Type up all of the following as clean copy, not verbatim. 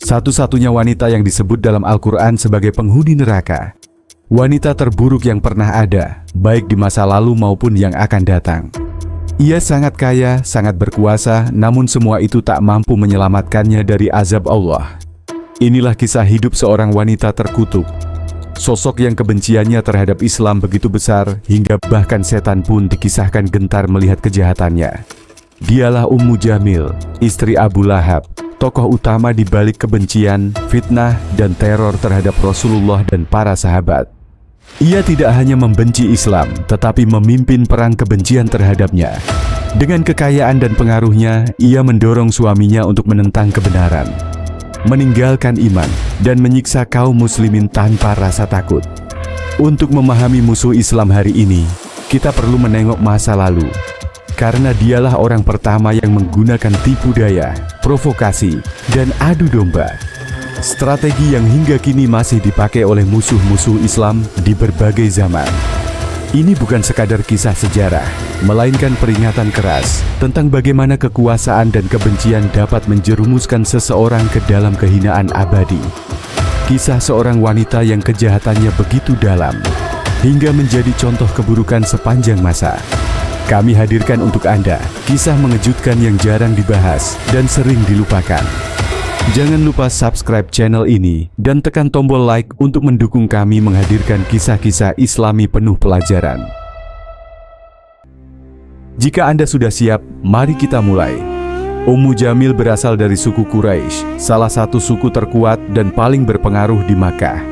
satu-satunya wanita yang disebut dalam Al-Quran sebagai penghuni neraka. Wanita terburuk yang pernah ada, baik di masa lalu maupun yang akan datang. Ia sangat kaya, sangat berkuasa, namun semua itu tak mampu menyelamatkannya dari azab Allah. Inilah kisah hidup seorang wanita terkutuk. Sosok yang kebenciannya terhadap Islam begitu besar, hingga bahkan setan pun dikisahkan gentar melihat kejahatannya. Dialah Ummu Jamil, istri Abu Lahab, tokoh utama di balik kebencian, fitnah, dan teror terhadap Rasulullah dan para sahabat. Ia tidak hanya membenci Islam, tetapi memimpin perang kebencian terhadapnya. Dengan kekayaan dan pengaruhnya, ia mendorong suaminya untuk menentang kebenaran, meninggalkan iman, dan menyiksa kaum muslimin tanpa rasa takut. Untuk memahami musuh Islam hari ini, kita perlu menengok masa lalu. Karena dialah orang pertama yang menggunakan tipu daya, provokasi, dan adu domba. Strategi yang hingga kini masih dipakai oleh musuh-musuh Islam di berbagai zaman. Ini bukan sekadar kisah sejarah, melainkan peringatan keras tentang bagaimana kekuasaan dan kebencian dapat menjerumuskan seseorang ke dalam kehinaan abadi. Kisah seorang wanita yang kejahatannya begitu dalam, hingga menjadi contoh keburukan sepanjang masa. Kami hadirkan untuk Anda kisah mengejutkan yang jarang dibahas dan sering dilupakan. Jangan lupa subscribe channel ini dan tekan tombol like untuk mendukung kami menghadirkan kisah-kisah Islami penuh pelajaran. Jika Anda sudah siap, mari kita mulai. Ummu Jamil berasal dari suku Quraisy, salah satu suku terkuat dan paling berpengaruh di Makkah.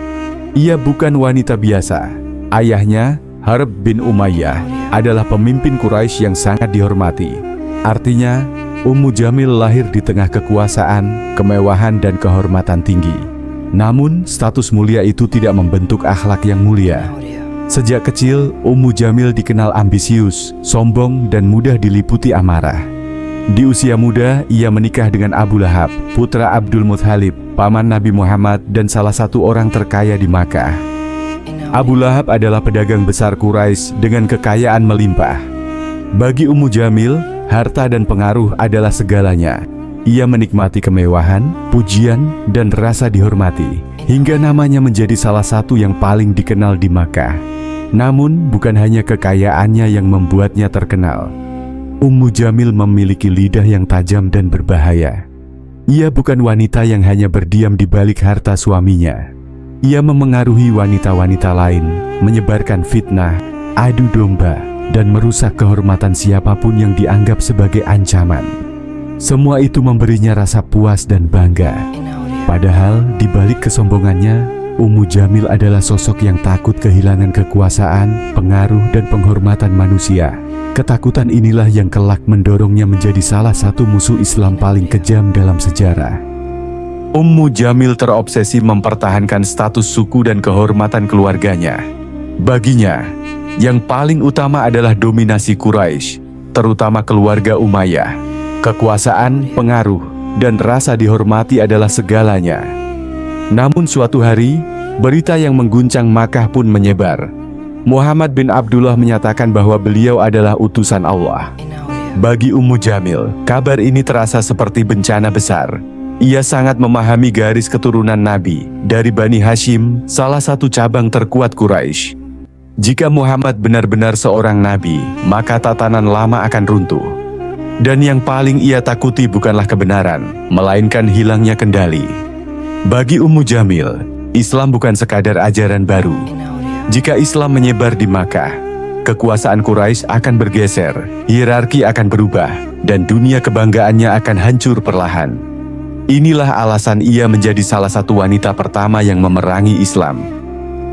Ia bukan wanita biasa. Ayahnya, Harb bin Umayyah, adalah pemimpin Quraisy yang sangat dihormati. Artinya, Ummu Jamil lahir di tengah kekuasaan, kemewahan, dan kehormatan tinggi. Namun, status mulia itu tidak membentuk akhlak yang mulia. Sejak kecil, Ummu Jamil dikenal ambisius, sombong, dan mudah diliputi amarah. Di usia muda, ia menikah dengan Abu Lahab, putra Abdul Muthalib, paman Nabi Muhammad, dan salah satu orang terkaya di Makkah. Abu Lahab adalah pedagang besar Quraisy dengan kekayaan melimpah. Bagi Ummu Jamil, harta dan pengaruh adalah segalanya. Ia menikmati kemewahan, pujian, dan rasa dihormati, hingga namanya menjadi salah satu yang paling dikenal di Makkah. Namun, bukan hanya kekayaannya yang membuatnya terkenal. Ummu Jamil memiliki lidah yang tajam dan berbahaya. Ia bukan wanita yang hanya berdiam di balik harta suaminya. Ia memengaruhi wanita-wanita lain, menyebarkan fitnah, adu domba, dan merusak kehormatan siapapun yang dianggap sebagai ancaman. Semua itu memberinya rasa puas dan bangga. Padahal, di balik kesombongannya, Ummu Jamil adalah sosok yang takut kehilangan kekuasaan, pengaruh, dan penghormatan manusia. Ketakutan inilah yang kelak mendorongnya menjadi salah satu musuh Islam paling kejam dalam sejarah. Ummu Jamil terobsesi mempertahankan status suku dan kehormatan keluarganya. Baginya, yang paling utama adalah dominasi Quraisy, terutama keluarga Umayyah. Kekuasaan, pengaruh, dan rasa dihormati adalah segalanya. Namun suatu hari, berita yang mengguncang Makkah pun menyebar. Muhammad bin Abdullah menyatakan bahwa beliau adalah utusan Allah. Bagi Ummu Jamil, kabar ini terasa seperti bencana besar. Ia sangat memahami garis keturunan Nabi dari Bani Hashim, salah satu cabang terkuat Quraisy. Jika Muhammad benar-benar seorang nabi, maka tatanan lama akan runtuh. Dan yang paling ia takuti bukanlah kebenaran, melainkan hilangnya kendali. Bagi Ummu Jamil, Islam bukan sekadar ajaran baru. Jika Islam menyebar di Makkah, kekuasaan Quraisy akan bergeser, hierarki akan berubah, dan dunia kebanggaannya akan hancur perlahan. Inilah alasan ia menjadi salah satu wanita pertama yang memerangi Islam.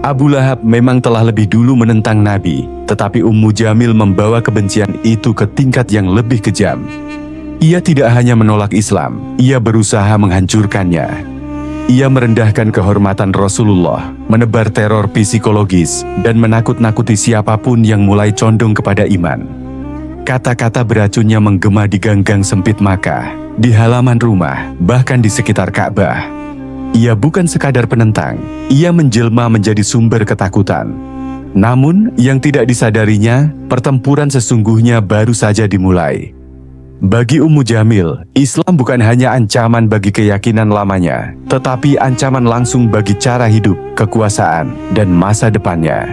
Abu Lahab memang telah lebih dulu menentang Nabi, tetapi Ummu Jamil membawa kebencian itu ke tingkat yang lebih kejam. Ia tidak hanya menolak Islam, ia berusaha menghancurkannya. Ia merendahkan kehormatan Rasulullah, menebar teror psikologis, dan menakut-nakuti siapapun yang mulai condong kepada iman. Kata-kata beracunnya menggema di gang-gang sempit Makkah, di halaman rumah, bahkan di sekitar Ka'bah. Ia bukan sekadar penentang, ia menjelma menjadi sumber ketakutan. Namun, yang tidak disadarinya, pertempuran sesungguhnya baru saja dimulai. Bagi Ummu Jamil, Islam bukan hanya ancaman bagi keyakinan lamanya, tetapi ancaman langsung bagi cara hidup, kekuasaan, dan masa depannya.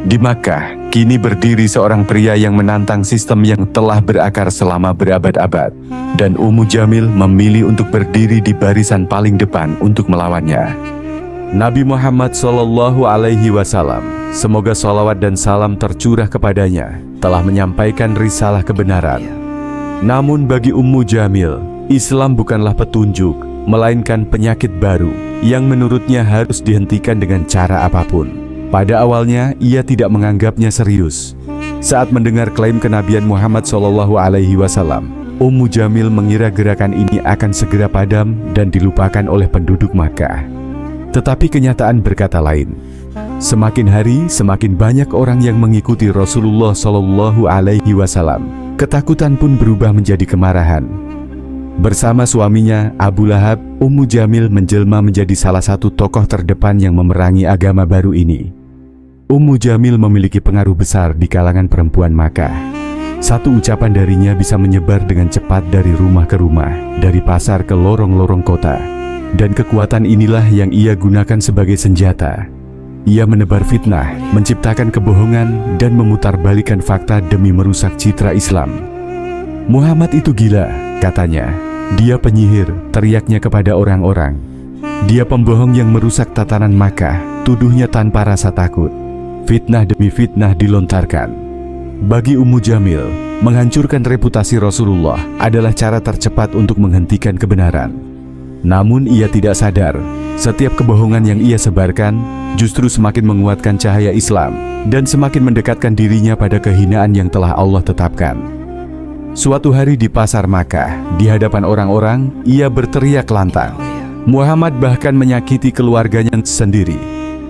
Di Makkah, kini berdiri seorang pria yang menantang sistem yang telah berakar selama berabad-abad, dan Ummu Jamil memilih untuk berdiri di barisan paling depan untuk melawannya. Nabi Muhammad SAW, semoga salawat dan salam tercurah kepadanya, telah menyampaikan risalah kebenaran. Namun bagi Ummu Jamil, Islam bukanlah petunjuk, melainkan penyakit baru yang menurutnya harus dihentikan dengan cara apapun. Pada awalnya, ia tidak menganggapnya serius. Saat mendengar klaim kenabian Muhammad SAW, Ummu Jamil mengira gerakan ini akan segera padam dan dilupakan oleh penduduk Makkah. Tetapi kenyataan berkata lain. Semakin hari, semakin banyak orang yang mengikuti Rasulullah SAW. Ketakutan pun berubah menjadi kemarahan. Bersama suaminya, Abu Lahab, Ummu Jamil menjelma menjadi salah satu tokoh terdepan yang memerangi agama baru ini. Ummu Jamil memiliki pengaruh besar di kalangan perempuan Makkah. Satu ucapan darinya bisa menyebar dengan cepat dari rumah ke rumah, dari pasar ke lorong-lorong kota. Dan kekuatan inilah yang ia gunakan sebagai senjata. Ia menebar fitnah, menciptakan kebohongan, dan memutarbalikkan fakta demi merusak citra Islam. Muhammad itu gila, katanya. Dia penyihir, teriaknya kepada orang-orang. Dia pembohong yang merusak tatanan Makkah, tuduhnya tanpa rasa takut. Fitnah demi fitnah dilontarkan. Bagi Ummu Jamil, menghancurkan reputasi Rasulullah adalah cara tercepat untuk menghentikan kebenaran. Namun ia tidak sadar, setiap kebohongan yang ia sebarkan justru semakin menguatkan cahaya Islam dan semakin mendekatkan dirinya pada kehinaan yang telah Allah tetapkan. Suatu hari di pasar Makkah, di hadapan orang-orang, ia berteriak lantang. Muhammad bahkan menyakiti keluarganya sendiri.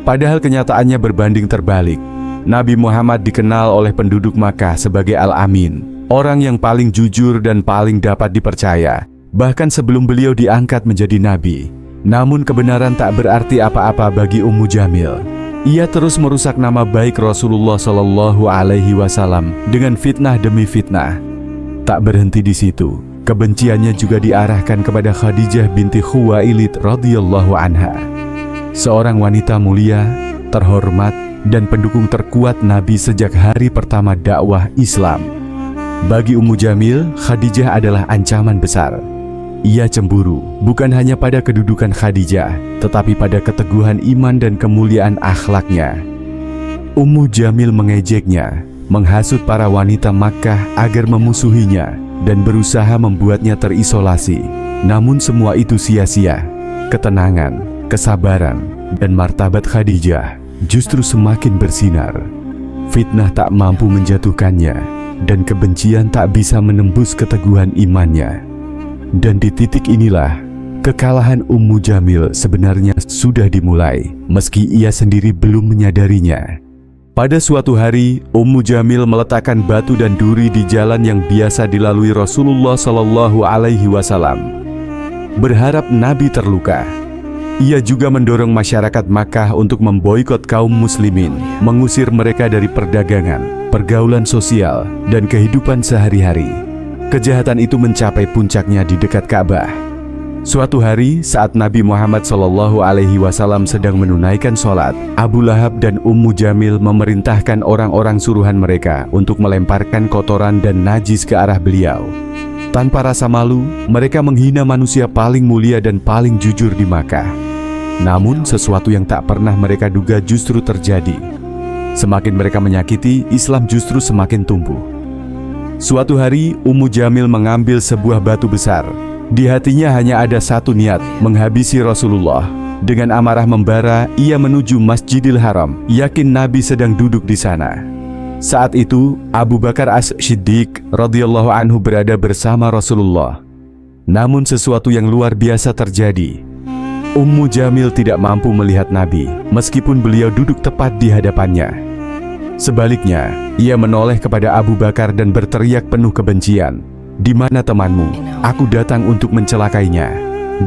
Padahal kenyataannya berbanding terbalik. Nabi Muhammad dikenal oleh penduduk Makkah sebagai Al-Amin, orang yang paling jujur dan paling dapat dipercaya. Bahkan sebelum beliau diangkat menjadi nabi. Namun kebenaran tak berarti apa-apa bagi Ummu Jamil. Ia terus merusak nama baik Rasulullah SAW dengan fitnah demi fitnah. Tak berhenti di situ, kebenciannya juga diarahkan kepada Khadijah binti Khuwailid radhiyallahu anha, seorang wanita mulia, terhormat, dan pendukung terkuat Nabi sejak hari pertama dakwah Islam. Bagi Ummu Jamil, Khadijah adalah ancaman besar. Ia cemburu bukan hanya pada kedudukan Khadijah, tetapi pada keteguhan iman dan kemuliaan akhlaknya. Ummu Jamil mengejeknya, menghasut para wanita Makkah agar memusuhinya dan berusaha membuatnya terisolasi. Namun semua itu sia-sia. Ketenangan, kesabaran, dan martabat Khadijah justru semakin bersinar. Fitnah tak mampu menjatuhkannya, dan kebencian tak bisa menembus keteguhan imannya. Dan di titik inilah, kekalahan Ummu Jamil sebenarnya sudah dimulai, meski ia sendiri belum menyadarinya. Pada suatu hari, Ummu Jamil meletakkan batu dan duri di jalan yang biasa dilalui Rasulullah SAW, berharap Nabi terluka. Ia juga mendorong masyarakat Makkah untuk memboikot kaum muslimin, mengusir mereka dari perdagangan, pergaulan sosial, dan kehidupan sehari-hari. Kejahatan itu mencapai puncaknya di dekat Ka'bah. Suatu hari, saat Nabi Muhammad SAW sedang menunaikan sholat, Abu Lahab dan Ummu Jamil memerintahkan orang-orang suruhan mereka untuk melemparkan kotoran dan najis ke arah beliau. Tanpa rasa malu, mereka menghina manusia paling mulia dan paling jujur di Makkah. Namun, sesuatu yang tak pernah mereka duga justru terjadi. Semakin mereka menyakiti, Islam justru semakin tumbuh. Suatu hari, Ummu Jamil mengambil sebuah batu besar. Di hatinya hanya ada satu niat, menghabisi Rasulullah. Dengan amarah membara, ia menuju Masjidil Haram, yakin Nabi sedang duduk di sana. Saat itu, Abu Bakar As-Siddiq radhiyallahu anhu berada bersama Rasulullah. Namun sesuatu yang luar biasa terjadi. Ummu Jamil tidak mampu melihat Nabi, meskipun beliau duduk tepat di hadapannya. Sebaliknya, ia menoleh kepada Abu Bakar dan berteriak penuh kebencian, "Di mana temanmu? Aku datang untuk mencelakainya.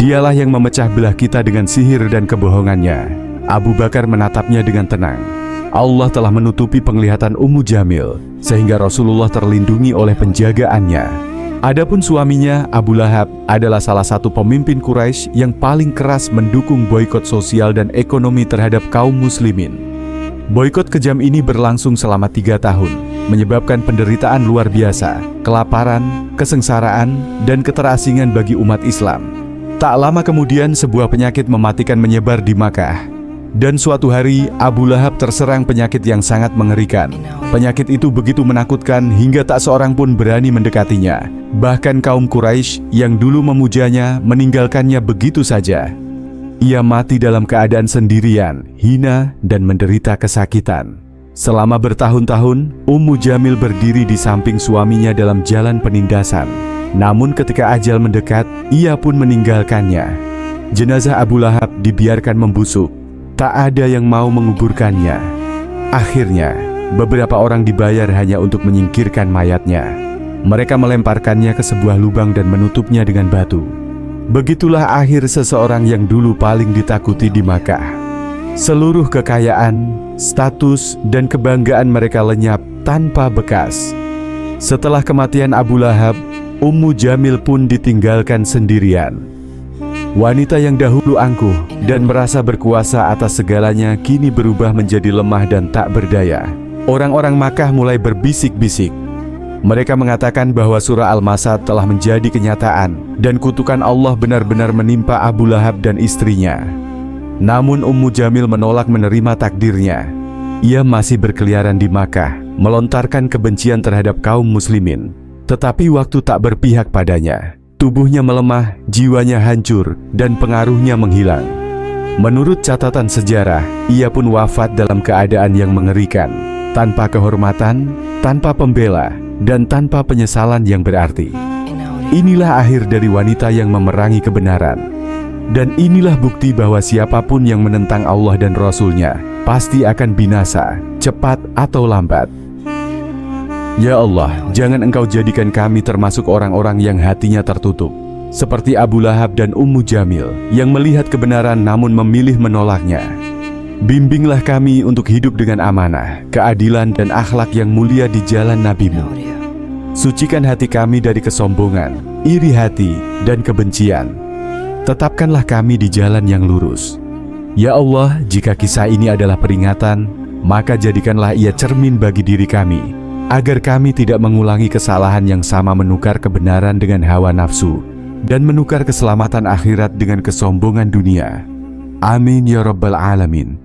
Dialah yang memecah belah kita dengan sihir dan kebohongannya." Abu Bakar menatapnya dengan tenang. Allah telah menutupi penglihatan Ummu Jamil, sehingga Rasulullah terlindungi oleh penjagaannya. Adapun suaminya, Abu Lahab, adalah salah satu pemimpin Quraisy yang paling keras mendukung boikot sosial dan ekonomi terhadap kaum muslimin. Boikot kejam ini berlangsung selama 3 tahun, menyebabkan penderitaan luar biasa, kelaparan, kesengsaraan, dan keterasingan bagi umat Islam. Tak lama kemudian sebuah penyakit mematikan menyebar di Makkah. Dan suatu hari, Abu Lahab terserang penyakit yang sangat mengerikan. Penyakit itu begitu menakutkan hingga tak seorang pun berani mendekatinya. Bahkan kaum Quraisy yang dulu memujanya meninggalkannya begitu saja. Ia mati dalam keadaan sendirian, hina, dan menderita kesakitan. Selama bertahun-tahun, Ummu Jamil berdiri di samping suaminya dalam jalan penindasan. Namun ketika ajal mendekat, ia pun meninggalkannya. Jenazah Abu Lahab dibiarkan membusuk. Tak ada yang mau menguburkannya. Akhirnya, beberapa orang dibayar hanya untuk menyingkirkan mayatnya. Mereka melemparkannya ke sebuah lubang dan menutupnya dengan batu. Begitulah akhir seseorang yang dulu paling ditakuti di Makkah. Seluruh kekayaan, status, dan kebanggaan mereka lenyap tanpa bekas. Setelah kematian Abu Lahab, Ummu Jamil pun ditinggalkan sendirian. Wanita yang dahulu angkuh dan merasa berkuasa atas segalanya kini berubah menjadi lemah dan tak berdaya. Orang-orang Makkah mulai berbisik-bisik. Mereka mengatakan bahwa surah Al-Masad telah menjadi kenyataan dan kutukan Allah benar-benar menimpa Abu Lahab dan istrinya. Namun Ummu Jamil menolak menerima takdirnya. Ia masih berkeliaran di Makkah, melontarkan kebencian terhadap kaum muslimin. Tetapi waktu tak berpihak padanya. Tubuhnya melemah, jiwanya hancur, dan pengaruhnya menghilang. Menurut catatan sejarah, ia pun wafat dalam keadaan yang mengerikan, tanpa kehormatan, tanpa pembela, dan tanpa penyesalan yang berarti. Inilah akhir dari wanita yang memerangi kebenaran. Dan inilah bukti bahwa siapapun yang menentang Allah dan Rasul-Nya pasti akan binasa, cepat atau lambat. Ya Allah, jangan Engkau jadikan kami termasuk orang-orang yang hatinya tertutup, seperti Abu Lahab dan Ummu Jamil, yang melihat kebenaran namun memilih menolaknya. Bimbinglah kami untuk hidup dengan amanah, keadilan, dan akhlak yang mulia di jalan Nabi-Mu. Sucikan hati kami dari kesombongan, iri hati, dan kebencian. Tetapkanlah kami di jalan yang lurus. Ya Allah, jika kisah ini adalah peringatan, maka jadikanlah ia cermin bagi diri kami, agar kami tidak mengulangi kesalahan yang sama, menukar kebenaran dengan hawa nafsu dan menukar keselamatan akhirat dengan kesombongan dunia. Amin ya Rabbal Alamin.